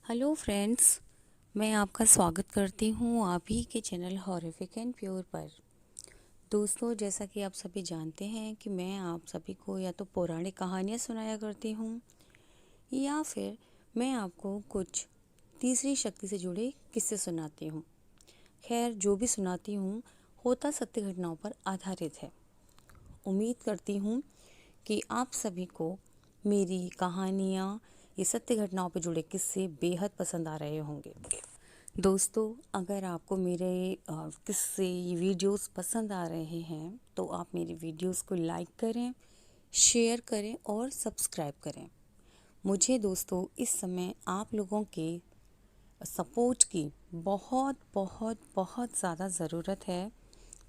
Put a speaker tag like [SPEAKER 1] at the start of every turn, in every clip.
[SPEAKER 1] Hello friends, मैं आपका स्वागत करती हूँ आप ही के चैनल हॉरिफिक एंड प्योर पर। दोस्तों, जैसा कि आप सभी जानते हैं कि मैं आप सभी को या तो पौराणिक कहानियाँ सुनाया करती हूँ या फिर मैं आपको कुछ तीसरी शक्ति से जुड़े किस्से सुनाती हूँ। खैर, जो भी सुनाती हूँ होता सत्य घटनाओं पर आधारित है। उम्मीद करती हूँ कि आप सभी को मेरी कहानियाँ, ये सत्य घटनाओं पर जुड़े किस्से बेहद पसंद आ रहे होंगे। दोस्तों, अगर आपको मेरे किस्से, ये वीडियोस पसंद आ रहे हैं तो आप मेरी वीडियोस को लाइक करें, शेयर करें और सब्सक्राइब करें। मुझे दोस्तों इस समय आप लोगों के सपोर्ट की बहुत बहुत बहुत ज़्यादा ज़रूरत है।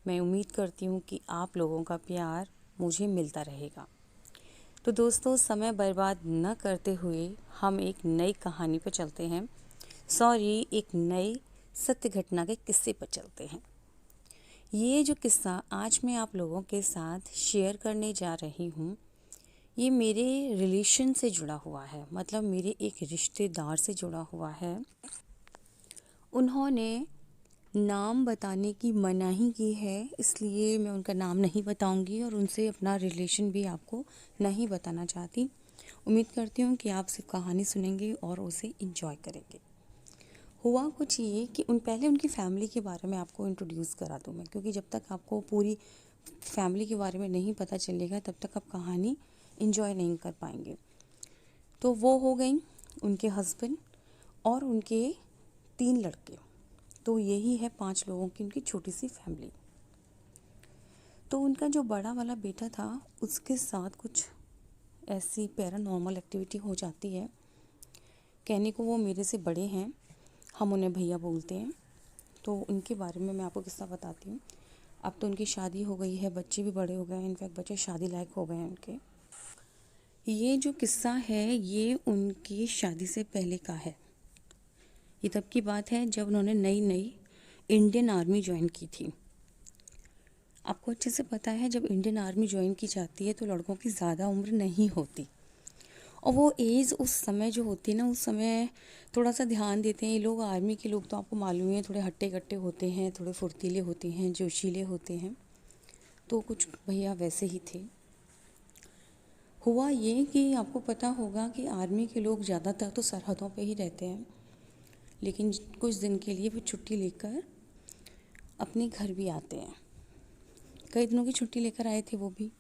[SPEAKER 1] मैं उम्मीद करती हूँ कि आप लोगों का प्यार मुझे मिलता रहेगा। तो दोस्तों, समय बर्बाद न करते हुए हम एक नई कहानी पर चलते हैं। एक नई सत्य घटना के किस्से पर चलते हैं। ये जो किस्सा आज मैं आप लोगों के साथ शेयर करने जा रही हूँ, ये मेरे रिलेशन से जुड़ा हुआ है, मतलब मेरे एक रिश्तेदार से जुड़ा हुआ है। उन्होंने नाम बताने की मनाही की है, इसलिए मैं उनका नाम नहीं बताऊंगी और उनसे अपना रिलेशन भी आपको नहीं बताना चाहती। उम्मीद करती हूँ कि आप सिर्फ कहानी सुनेंगे और उसे एंजॉय करेंगे। हुआ कुछ ये कि पहले उनकी फैमिली के बारे में आपको इंट्रोड्यूस करा दूँ मैं, क्योंकि जब तक आपको पूरी फैमिली के बारे में नहीं पता चलेगा तब तक आप कहानी एंजॉय नहीं कर पाएंगे। तो वो हो गई उनके हस्बैंड और उनके 3 लड़के। तो यही है 5 लोगों की उनकी छोटी सी फैमिली। तो उनका जो बड़ा वाला बेटा था, उसके साथ कुछ ऐसी पैरानॉर्मल एक्टिविटी हो जाती है। कहने को वो मेरे से बड़े हैं, हम उन्हें भैया बोलते हैं। तो उनके बारे में मैं आपको किस्सा बताती हूँ। अब तो उनकी शादी हो गई है, बच्चे भी बड़े हो गए हैं, इनफैक्ट बच्चे शादी लायक हो गए हैं उनके। ये जो किस्सा है ये उनकी शादी से पहले का है। ये तब की बात है जब उन्होंने नई नई इंडियन आर्मी ज्वाइन की थी। आपको अच्छे से पता है, जब इंडियन आर्मी ज्वाइन की जाती है तो लड़कों की ज़्यादा उम्र नहीं होती, और वो एज उस समय जो होती है ना, उस समय थोड़ा सा ध्यान देते हैं ये लोग। आर्मी के लोग तो आपको मालूम है, थोड़े हट्टे कट्टे होते हैं, थोड़े फुर्तीले होते हैं, जोशीले होते हैं। तो कुछ भैया वैसे ही थे। हुआ ये कि आपको पता होगा कि आर्मी के लोग ज़्यादातर तो सरहदों पे ही रहते हैं, लेकिन कुछ दिन के लिए वो छुट्टी लेकर अपने घर भी आते हैं। कई दिनों की छुट्टी लेकर आए थे वो भी।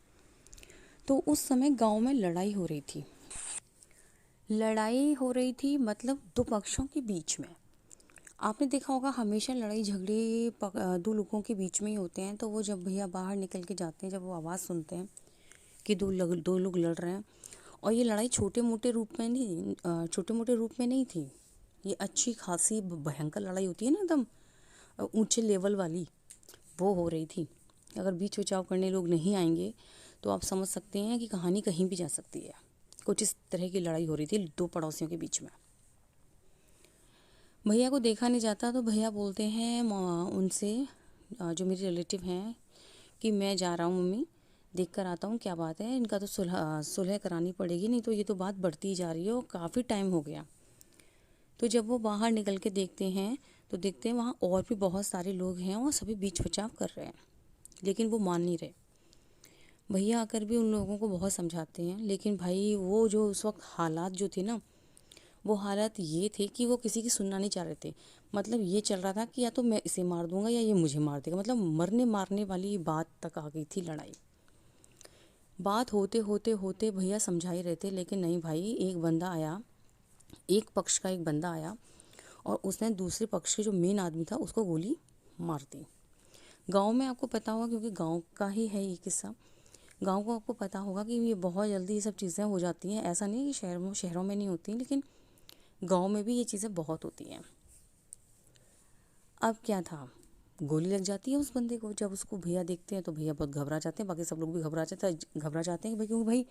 [SPEAKER 1] तो उस समय गांव में लड़ाई हो रही थी। लड़ाई हो रही थी मतलब 2 पक्षों के बीच में। आपने देखा होगा हमेशा लड़ाई झगड़े 2 लोगों के बीच में ही होते हैं। तो वो जब भैया बाहर निकल के जाते हैं, जब वो आवाज़ सुनते हैं कि 2 लोग लड़ रहे हैं, और ये लड़ाई छोटे मोटे रूप में नहीं थी। ये अच्छी खासी भयंकर लड़ाई होती है ना, एकदम ऊंचे लेवल वाली, वो हो रही थी। अगर बीच बचाव करने लोग नहीं आएंगे तो आप समझ सकते हैं कि कहानी कहीं भी जा सकती है। कुछ इस तरह की लड़ाई हो रही थी 2 पड़ोसियों के बीच में। भैया को देखा नहीं जाता तो भैया बोलते हैं उनसे, जो मेरे रिलेटिव हैं, कि मैं जा रहा हूँ मम्मी, देख कर आता हूँ क्या बात है। इनका तो सुलह करानी पड़ेगी, नहीं तो ये तो बात बढ़ती ही जा रही है और काफ़ी टाइम हो गया। तो जब वो बाहर निकल के देखते हैं तो देखते हैं वहाँ और भी बहुत सारे लोग हैं और सभी बीच बचाव कर रहे हैं, लेकिन वो मान नहीं रहे। भैया आकर भी उन लोगों को बहुत समझाते हैं, लेकिन भाई वो जो उस वक्त हालात जो थे ना, वो हालात ये थे कि वो किसी की सुनना नहीं चाह रहे थे। मतलब ये चल रहा था कि या तो मैं इसे मार दूंगा या ये मुझे मार देगा, मतलब मरने मारने वाली बात तक आ गई थी लड़ाई। बात होते होते होते भैया समझा ही रहे थे, लेकिन नहीं भाई, एक बंदा आया, एक पक्ष का एक बंदा आया और उसने दूसरे पक्ष के जो मेन आदमी था उसको गोली मार दी। गांव में आपको पता होगा, क्योंकि गांव का ही है ये किस्सा, गांव को आपको पता होगा कि ये बहुत जल्दी ये सब चीज़ें हो जाती हैं। ऐसा नहीं कि शहरों में नहीं होती, लेकिन गांव में भी ये चीज़ें बहुत होती हैं। अब क्या था, गोली लग जाती है उस बंदे को। जब उसको भैया देखते हैं तो भैया बहुत घबरा जाते हैं, बाकी सब लोग भी घबरा जाते हैं कि भाई, क्योंकि भाई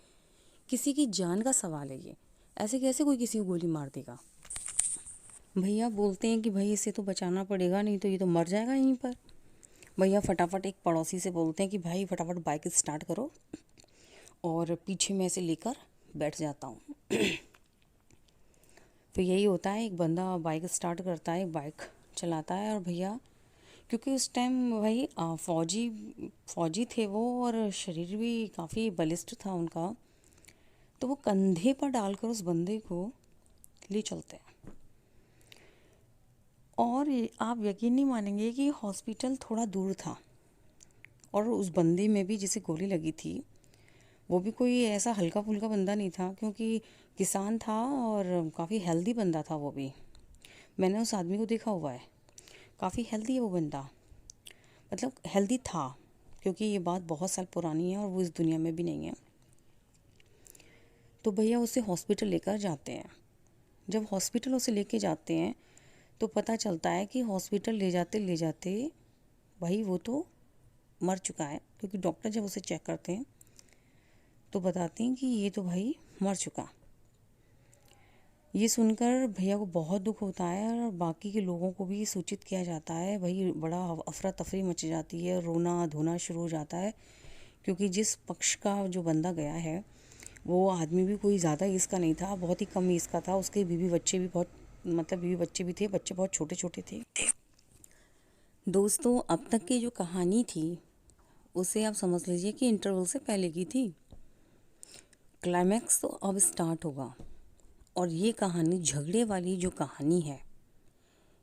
[SPEAKER 1] किसी की जान का सवाल है ये, ऐसे कैसे कोई किसी को गोली मार देगा। भैया बोलते हैं कि भाई इसे तो बचाना पड़ेगा, नहीं तो ये तो मर जाएगा यहीं पर। भैया फटाफट एक पड़ोसी से बोलते हैं कि भाई फटाफट बाइक स्टार्ट करो और पीछे मैं इसे लेकर बैठ जाता हूँ। तो यही होता है, एक बंदा बाइक स्टार्ट करता है, एक बाइक चलाता है, और भैया क्योंकि उस टाइम भाई फौजी थे वो, और शरीर भी काफ़ी बलिष्ठ था उनका, तो वो कंधे पर डालकर उस बंदे को ले चलते हैं। और आप यकीन नहीं मानेंगे कि हॉस्पिटल थोड़ा दूर था, और उस बंदे में भी जिसे गोली लगी थी वो भी कोई ऐसा हल्का फुल्का बंदा नहीं था, क्योंकि किसान था और काफ़ी हेल्दी बंदा था वो भी। मैंने उस आदमी को देखा हुआ है, काफ़ी हेल्दी है वो बंदा, मतलब हेल्दी था, क्योंकि ये बात बहुत साल पुरानी है और वो इस दुनिया में भी नहीं है। तो भैया उसे हॉस्पिटल लेकर जाते हैं। जब हॉस्पिटल उसे लेके जाते हैं तो पता चलता है कि हॉस्पिटल ले जाते भाई वो तो मर चुका है, क्योंकि डॉक्टर जब उसे चेक करते हैं तो बताते हैं कि ये तो भाई मर चुका। ये सुनकर भैया को बहुत दुख होता है, और बाकी के लोगों को भी सूचित किया जाता है। भाई बड़ा अफरा तफरी मच जाती है, रोना धोना शुरू हो जाता है, क्योंकि जिस पक्ष का जो बंदा गया है वो आदमी भी कोई ज़्यादा एज का नहीं था, बहुत ही कम एज का था। उसके बीवी बच्चे भी बहुत, मतलब बीवी बच्चे भी थे, बच्चे बहुत छोटे छोटे थे। दोस्तों, अब तक की जो कहानी थी उसे आप समझ लीजिए कि इंटरवल से पहले की थी। क्लाइमैक्स तो अब स्टार्ट होगा, और ये कहानी, झगड़े वाली जो कहानी है,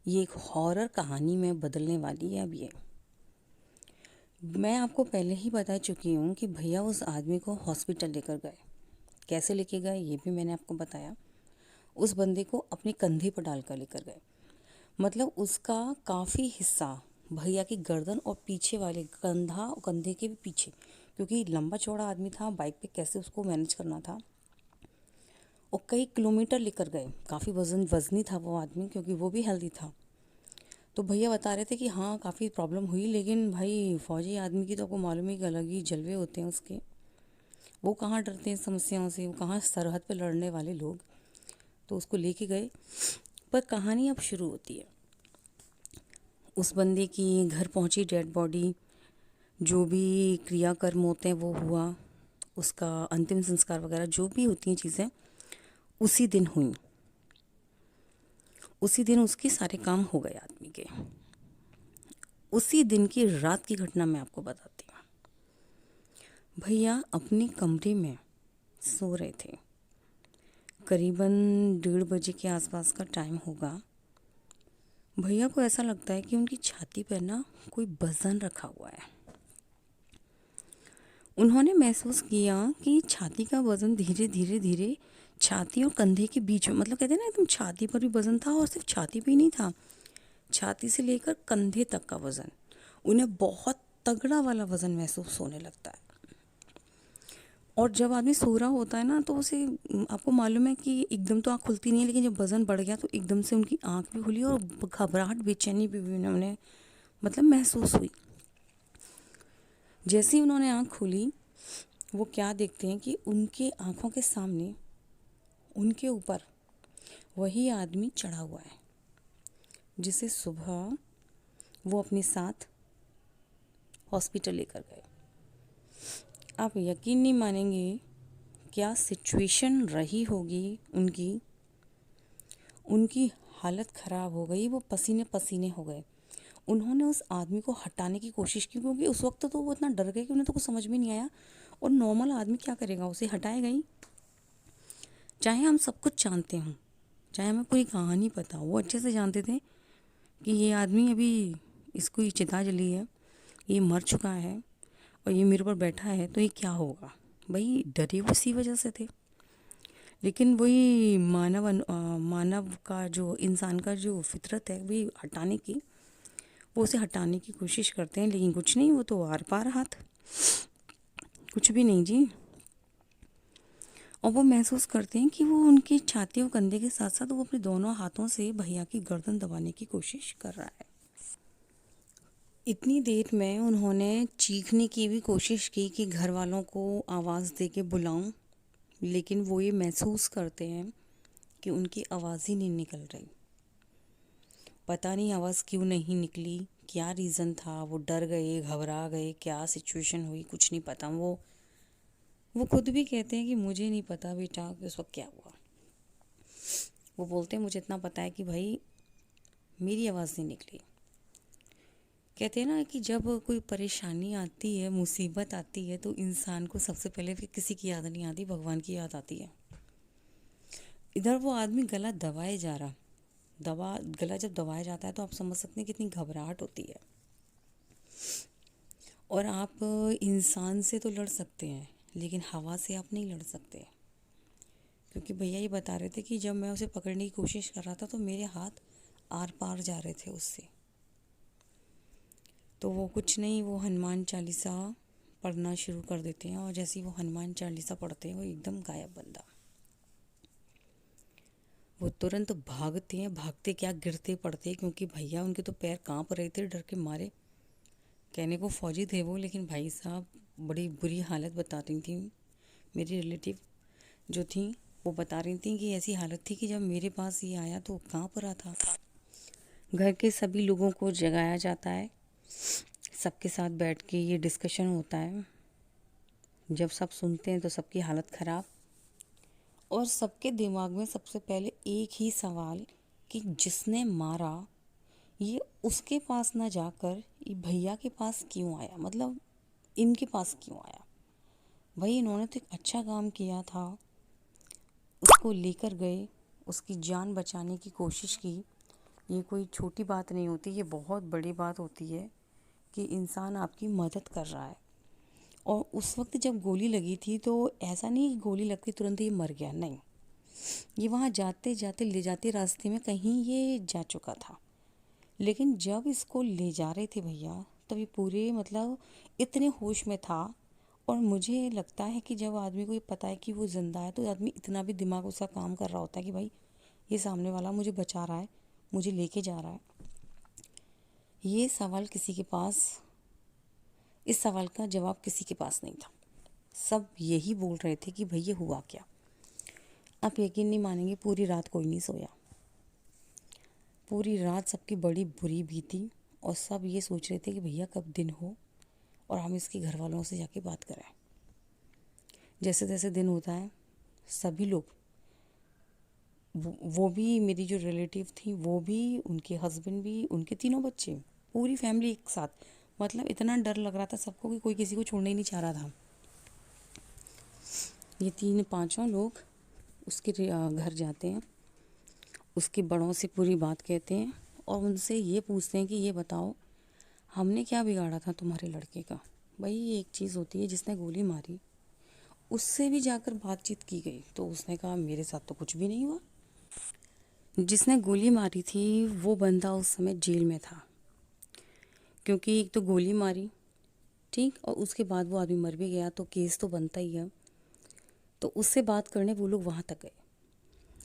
[SPEAKER 1] ये एक हॉरर कहानी में बदलने वाली है। अब ये मैं आपको पहले ही बता चुकी हूँ कि भैया उस आदमी को हॉस्पिटल लेकर गए। कैसे लेके गए ये भी मैंने आपको बताया। उस बंदे को अपने कंधे पर डालकर लेकर गए, मतलब उसका काफ़ी हिस्सा, भैया की गर्दन और पीछे वाले कंधा, कंधे के भी पीछे, क्योंकि लंबा चौड़ा आदमी था, बाइक पे कैसे उसको मैनेज करना था, और कई किलोमीटर लेकर गए। काफ़ी वजनी था वो आदमी, क्योंकि वो भी हेल्दी था। तो भैया बता रहे थे कि हाँ काफ़ी प्रॉब्लम हुई, लेकिन भाई फौजी आदमी की तो आपको मालूम है कि अलग ही जलवे होते हैं उसके। वो कहाँ डरते हैं समस्याओं से, वो कहाँ सरहद पे लड़ने वाले लोग। तो उसको लेके गए, पर कहानी अब शुरू होती है। उस बंदे की घर पहुंची डेड बॉडी, जो भी क्रियाकर्म होते हैं वो हुआ, उसका अंतिम संस्कार वगैरह जो भी होती हैं चीज़ें उसी दिन हुई। उसी दिन उसके सारे काम हो गए आदमी के। उसी दिन की रात की घटना मैं आपको बताती हूँ। भैया अपने कमरे में सो रहे थे, करीबन 1:30 बजे के आसपास का टाइम होगा। भैया को ऐसा लगता है कि उनकी छाती पर ना कोई वजन रखा हुआ है। उन्होंने महसूस किया कि छाती का वजन धीरे धीरे धीरे छाती और कंधे के बीच में, मतलब कहते हैं ना एकदम छाती पर भी वजन था, और सिर्फ छाती पे ही नहीं था, छाती से लेकर कंधे तक का वजन। उन्हें बहुत तगड़ा वाला वजन महसूस होने लगता है। और जब आदमी सो रहा होता है ना तो उसे, आपको मालूम है कि एकदम तो आँख खुलती नहीं है, लेकिन जब वजन बढ़ गया तो एकदम से उनकी आँख भी खुली, और घबराहट बेचैनी भी उन्होंने मतलब महसूस हुई। जैसे ही उन्होंने आँख खोली, वो क्या देखते हैं कि उनके आँखों के सामने उनके ऊपर वही आदमी चढ़ा हुआ है, जिसे सुबह वो अपने साथ हॉस्पिटल लेकर गए। आप यकीन नहीं मानेंगे क्या सिचुएशन रही होगी उनकी। उनकी हालत ख़राब हो गई, वो पसीने पसीने हो गए। उन्होंने उस आदमी को हटाने की कोशिश की, क्योंकि उस वक्त तो वो इतना डर गए कि उन्हें तो कुछ समझ में नहीं आया, और नॉर्मल आदमी क्या करेगा, उसे हटाएगा ही। चाहे हम सब कुछ जानते हों, चाहे हमें पूरी कहानी पता हो, वो अच्छे से जानते थे कि ये आदमी अभी, इसको ये चिता जली है, ये मर चुका है, और ये मेरे ऊपर बैठा है, तो ये क्या होगा। भाई डरे वो इसी वजह से थे। लेकिन वही मानव का जो, इंसान का जो फितरत है वही हटाने की, वो उसे हटाने की कोशिश करते हैं, लेकिन कुछ नहीं, वो तो आर पार हाथ, कुछ भी नहीं जी। और वो महसूस करते हैं कि वो उनकी छाती और कंधे के साथ साथ वो अपने दोनों हाथों से भैया की गर्दन दबाने की कोशिश कर रहा है। इतनी देर में उन्होंने चीखने की भी कोशिश की कि घर वालों को आवाज़ दे के बुलाऊं, लेकिन वो ये महसूस करते हैं कि उनकी आवाज़ ही नहीं निकल रही। पता नहीं आवाज़ क्यों नहीं निकली, क्या रीज़न था, वो डर गए, घबरा गए, क्या सिचुएशन हुई, कुछ नहीं पता। वो खुद भी कहते हैं कि मुझे नहीं पता बेटा कि उस वक्त क्या हुआ। वो बोलते हैं मुझे इतना पता है कि भाई मेरी आवाज़ नहीं निकली। कहते हैं ना कि जब कोई परेशानी आती है, मुसीबत आती है, तो इंसान को सबसे पहले फिर किसी की याद नहीं आती, भगवान की याद आती है। इधर वो आदमी गला दबाए जा रहा, गला जब दबाया जाता है तो आप समझ सकते हैं कितनी घबराहट होती है। और आप इंसान से तो लड़ सकते हैं, लेकिन हवा से आप नहीं लड़ सकते। क्योंकि भैया ये बता रहे थे कि जब मैं उसे पकड़ने की कोशिश कर रहा था तो मेरे हाथ आर पार जा रहे थे उससे। तो वो कुछ नहीं, वो हनुमान चालीसा पढ़ना शुरू कर देते हैं, और जैसे ही वो हनुमान चालीसा पढ़ते हैं वो एकदम गायब बंदा। वो तुरंत भागते हैं, भागते क्या गिरते पड़ते, क्योंकि भैया उनके तो पैर कांप रहे थे डर के मारे। कहने को फौजी थे वो, लेकिन भाई साहब बड़ी बुरी हालत बता रही थी। मेरी रिलेटिव जो थी वो बता रही थी कि ऐसी हालत थी कि जब मेरे पास ये आया तो कांप रहा था। घर के सभी लोगों को जगाया जाता है, सबके साथ बैठ के ये डिस्कशन होता है। जब सब सुनते हैं तो सबकी हालत ख़राब, और सबके दिमाग में सबसे पहले एक ही सवाल कि जिसने मारा ये उसके पास ना जाकर ये भैया के पास क्यों आया, मतलब इनके पास क्यों आया। भाई इन्होंने तो एक अच्छा काम किया था, उसको लेकर गए, उसकी जान बचाने की कोशिश की। ये कोई छोटी बात नहीं होती, ये बहुत बड़ी बात होती है कि इंसान आपकी मदद कर रहा है। और उस वक्त जब गोली लगी थी तो ऐसा नहीं कि गोली लगती तुरंत ये मर गया, नहीं। ये वहाँ जाते जाते ले जाते रास्ते में कहीं ये जा चुका था, लेकिन जब इसको ले जा रहे थे भैया तब ये पूरे मतलब इतने होश में था। और मुझे लगता है कि जब आदमी को ये पता है कि वो ज़िंदा है तो आदमी इतना भी दिमाग उसका काम कर रहा होता है कि भाई ये सामने वाला मुझे बचा रहा है, मुझे लेके जा रहा है। ये सवाल किसी के पास, इस सवाल का जवाब किसी के पास नहीं था। सब यही बोल रहे थे कि भाई ये हुआ क्या। आप यकीन नहीं मानेंगे, पूरी रात कोई नहीं सोया। पूरी रात सबकी बड़ी बुरी बीती, और सब ये सोच रहे थे कि भैया कब दिन हो और हम इसके घर वालों से जाके बात करें। जैसे जैसे दिन होता है सभी लोग, वो भी मेरी जो रिलेटिव थी वो भी, उनके हस्बैंड भी, उनके तीनों बच्चे, पूरी फैमिली एक साथ। मतलब इतना डर लग रहा था सबको कि कोई किसी को छोड़ना ही नहीं चाह रहा था। ये तीन पांचों लोग उसके घर जाते हैं, उसके बड़ों से पूरी बात कहते हैं और उनसे ये पूछते हैं कि ये बताओ हमने क्या बिगाड़ा था तुम्हारे लड़के का। भाई एक चीज़ होती है, जिसने गोली मारी उससे भी जाकर बातचीत की गई तो उसने कहा मेरे साथ तो कुछ भी नहीं हुआ। जिसने गोली मारी थी वो बंदा उस समय जेल में था, क्योंकि एक तो गोली मारी, ठीक, और उसके बाद वो आदमी मर भी गया तो केस तो बनता ही है। तो उससे बात करने वो लोग वहाँ तक गए,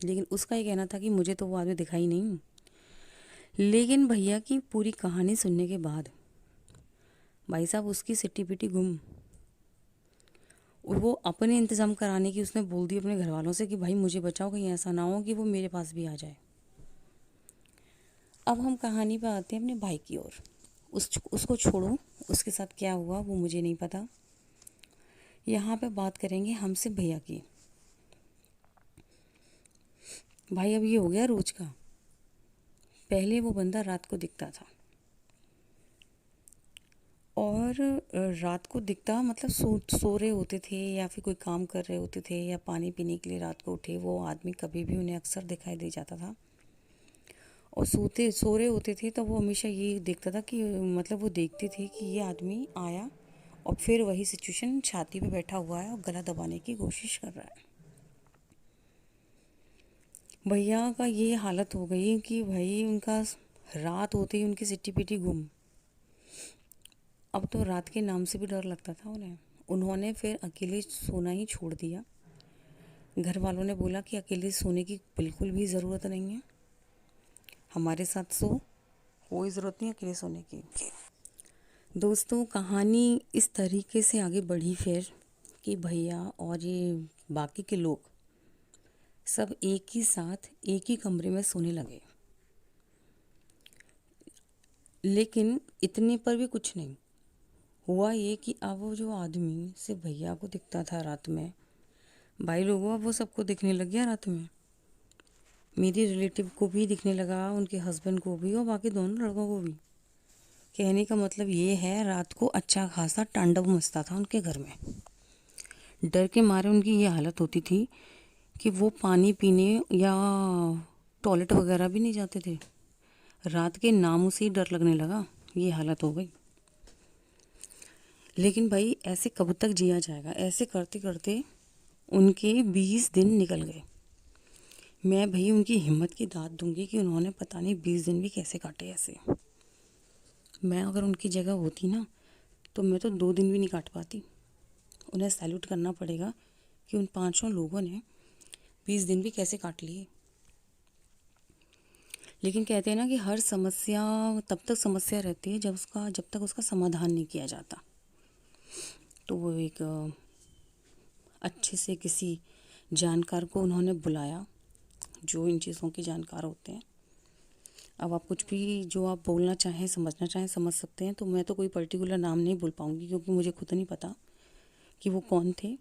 [SPEAKER 1] लेकिन उसका ये कहना था कि मुझे तो वो आदमी दिखाई नहीं। लेकिन भैया की पूरी कहानी सुनने के बाद भाई साहब उसकी सिट्टी पिट्टी गुम, और वो अपने इंतज़ाम कराने की उसने बोल दी अपने घर वालों से कि भाई मुझे बचाओ, कहीं ऐसा ना हो कि वो मेरे पास भी आ जाए। अब हम कहानी पे आते हैं अपने भाई की ओर। उसको छोड़ो, उसके साथ क्या हुआ वो मुझे नहीं पता। यहाँ पे बात करेंगे हमसे भैया की। भाई अब ये हो गया रोज का। पहले वो बंदा रात को दिखता था, और रात को दिखता मतलब सो रहे होते थे या फिर कोई काम कर रहे होते थे या पानी पीने के लिए रात को उठे, वो आदमी कभी भी उन्हें अक्सर दिखाई दे जाता था। और सो रहे होते थे तो वो हमेशा ये देखता था कि मतलब वो देखते थे कि ये आदमी आया और फिर वही सिचुएशन, छाती पे बैठा हुआ है और गला दबाने की कोशिश कर रहा है। भैया का ये हालत हो गई कि भाई उनका रात होते ही उनकी सिट्टी पिट्टी गुम। अब तो रात के नाम से भी डर लगता था उन्हें। उन्होंने फिर अकेले सोना ही छोड़ दिया। घर वालों ने बोला कि अकेले सोने की बिल्कुल भी ज़रूरत नहीं है, हमारे साथ सो, कोई ज़रूरत नहीं अकेले सोने की। दोस्तों कहानी इस तरीके से आगे बढ़ी फिर कि भैया और ये बाकी के लोग सब एक ही साथ एक ही कमरे में सोने लगे। लेकिन इतने पर भी कुछ नहीं हुआ। ये कि अब वो जो आदमी सिर्फ भैया को दिखता था रात में, भाई लोगों अब वो सबको दिखने लग गया रात में। मेरी रिलेटिव को भी दिखने लगा, उनके हस्बैंड को भी और बाकी दोनों लड़कों को भी। कहने का मतलब ये है, रात को अच्छा खासा तांडव मचता था उनके घर में। डर के मारे उनकी ये हालत होती थी कि वो पानी पीने या टॉयलेट वगैरह भी नहीं जाते थे। रात के नामों से ही डर लगने लगा, ये हालत हो गई। लेकिन भाई ऐसे कब तक जिया जाएगा? ऐसे करते करते उनके 20 दिन निकल गए। मैं भाई उनकी हिम्मत की दाद दूंगी कि उन्होंने पता नहीं 20 दिन भी कैसे काटे ऐसे। मैं अगर उनकी जगह होती ना, तो मैं तो 2 दिन भी नहीं काट पाती। उन्हें सैल्यूट करना पड़ेगा कि उन 5 लोगों ने 20 दिन भी कैसे काट लिए। लेकिन कहते हैं ना कि हर समस्या तब तक समस्या रहती है जब तक उसका समाधान नहीं किया जाता। तो वो एक अच्छे से किसी जानकार को उन्होंने बुलाया, जो इन चीज़ों के जानकार होते हैं। अब आप कुछ भी जो आप बोलना चाहें, समझना चाहें, समझ सकते हैं। तो मैं तो कोई पर्टिकुलर नाम नहीं बोल पाऊँगी क्योंकि मुझे खुद नहीं पता कि वो कौन थे।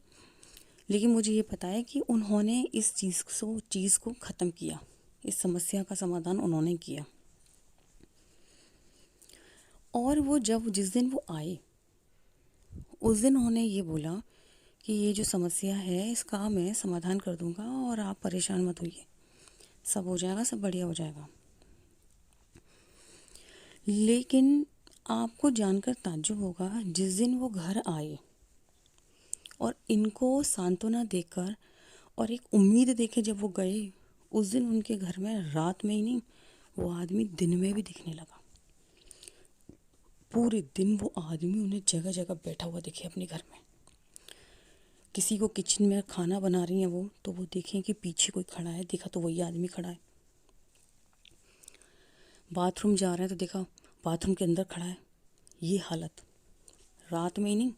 [SPEAKER 1] लेकिन मुझे ये पता है कि उन्होंने इस चीज़ को ख़त्म किया। इस समस्या का समाधान उन्होंने किया। और वो जिस दिन वो आए, उस दिन उन्होंने ये बोला कि ये जो समस्या है इसका मैं समाधान कर दूंगा और आप परेशान मत होइए, सब हो जाएगा, सब बढ़िया हो जाएगा। लेकिन आपको जानकर ताज्जुब होगा, जिस दिन वो घर आए और इनको सांत्वना देकर और एक उम्मीद देके जब वो गए, उस दिन उनके घर में रात में ही नहीं, वो आदमी दिन में भी दिखने लगा। पूरे दिन वो आदमी उन्हें जगह जगह बैठा हुआ दिखे अपने घर में। किसी को किचन में खाना बना रही हैं वो, तो वो देखें कि पीछे कोई खड़ा है, देखा तो वही आदमी खड़ा है। बाथरूम जा रहे हैं तो देखा बाथरूम के अंदर खड़ा है। ये हालत रात में ही नहीं,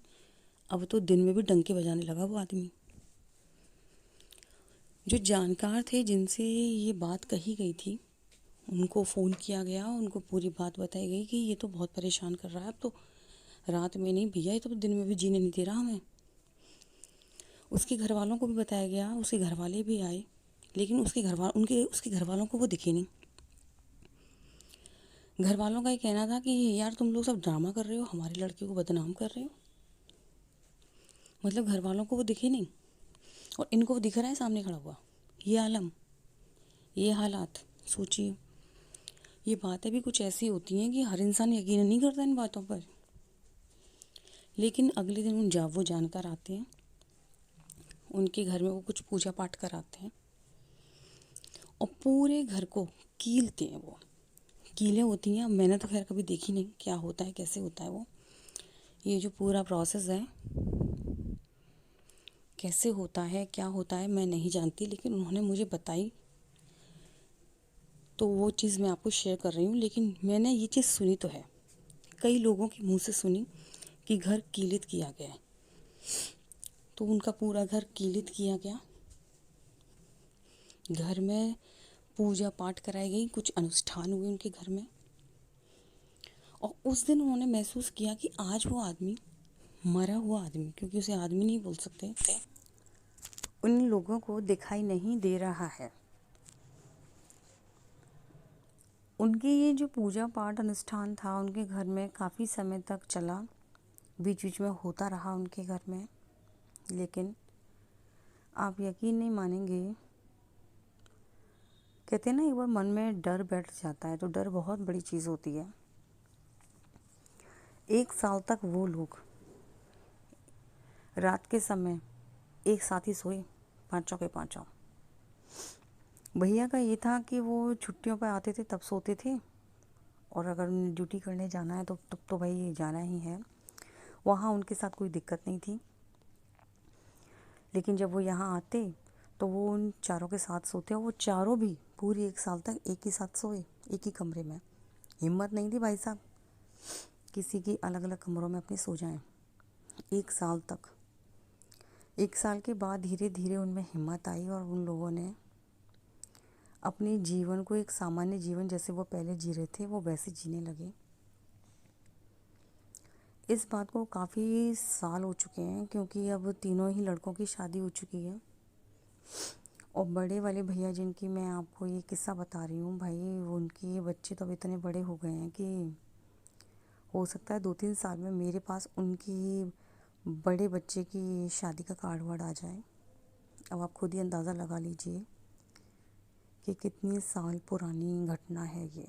[SPEAKER 1] अब तो दिन में भी डंके बजाने लगा वो आदमी। जो जानकार थे जिनसे ये बात कही गई थी, उनको फ़ोन किया गया, उनको पूरी बात बताई गई कि ये तो बहुत परेशान कर रहा है। अब तो रात में नहीं भैया, ये तो दिन में भी जीने नहीं दे रहा हमें। उसके घर वालों को भी बताया गया, उसके घर वाले भी आए, लेकिन उसके घर वालों को वो दिखे नहीं। घर वालों का ये कहना था कि यार तुम लोग सब ड्रामा कर रहे हो, हमारे लड़के को बदनाम कर रहे हो। मतलब घर वालों को वो दिखे नहीं और इनको वो दिख रहा है सामने खड़ा हुआ। ये आलम, ये हालात, सोचिए। ये बातें भी कुछ ऐसी होती हैं कि हर इंसान यकीन नहीं करता इन बातों पर। लेकिन अगले दिन वो जानकर आते हैं, उनके घर में वो कुछ पूजा पाठ कराते हैं और पूरे घर को कीलते हैं। वो कीलें होती हैं, मैंने तो खैर कभी देखी नहीं क्या होता है, कैसे होता है वो। ये जो पूरा प्रोसेस है कैसे होता है, क्या होता है, मैं नहीं जानती, लेकिन उन्होंने मुझे बताई तो वो चीज़ मैं आपको शेयर कर रही हूँ। लेकिन मैंने ये चीज़ सुनी तो है, कई लोगों के मुंह से सुनी कि घर कीलित किया गया है। तो उनका पूरा घर कीलित किया गया, घर में पूजा पाठ कराई गई, कुछ अनुष्ठान हुए उनके घर में। और उस दिन उन्होंने महसूस किया कि आज वो आदमी, मरा हुआ आदमी, क्योंकि उसे आदमी नहीं बोल सकते, उन लोगों को दिखाई नहीं दे रहा है। उनकी ये जो पूजा पाठ अनुष्ठान था उनके घर में काफ़ी समय तक चला, बीच बीच में होता रहा उनके घर में। लेकिन आप यकीन नहीं मानेंगे, कहते हैं ना एक बार मन में डर बैठ जाता है तो डर बहुत बड़ी चीज़ होती है। 1 साल तक वो लोग रात के समय एक साथ ही सोए, पाँचों के पाँचों। भैया का ये था कि वो छुट्टियों पर आते थे तब सोते थे, और अगर उन्हें ड्यूटी करने जाना है तो तब तो भाई जाना ही है। वहाँ उनके साथ कोई दिक्कत नहीं थी। लेकिन जब वो यहाँ आते तो वो उन चारों के साथ सोते, और वो चारों भी पूरी 1 साल तक एक ही साथ सोए, एक ही कमरे में। हिम्मत नहीं थी भाई साहब किसी की अलग अलग कमरों में अपने सो जाएं। 1 साल तक। 1 साल के बाद धीरे धीरे उनमें हिम्मत आई और उन लोगों ने अपने जीवन को, एक सामान्य जीवन जैसे वो पहले जी रहे थे, वो वैसे जीने लगे। इस बात को काफ़ी साल हो चुके हैं, क्योंकि अब तीनों ही लड़कों की शादी हो चुकी है और बड़े वाले भैया जिनकी मैं आपको ये किस्सा बता रही हूँ भाई, उनके बच्चे तो अब इतने बड़े हो गए हैं कि हो सकता है 2-3 साल में मेरे पास उनकी बड़े बच्चे की शादी का कार्ड वार्ड आ जाए। अब आप खुद ही अंदाज़ा लगा लीजिए कि कितनी साल पुरानी घटना है ये।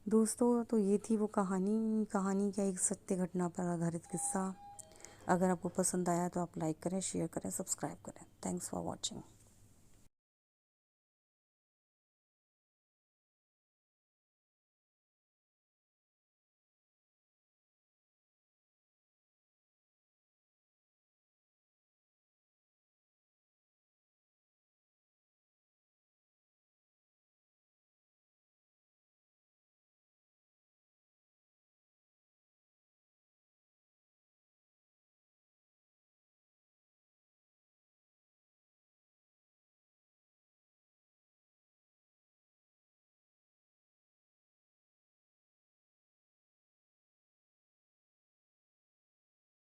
[SPEAKER 1] दोस्तों, तो ये थी वो कहानी क्या, एक सत्य घटना पर आधारित किस्सा। अगर आपको पसंद आया तो आप लाइक करें, शेयर करें, सब्सक्राइब करें। Thanks for watching.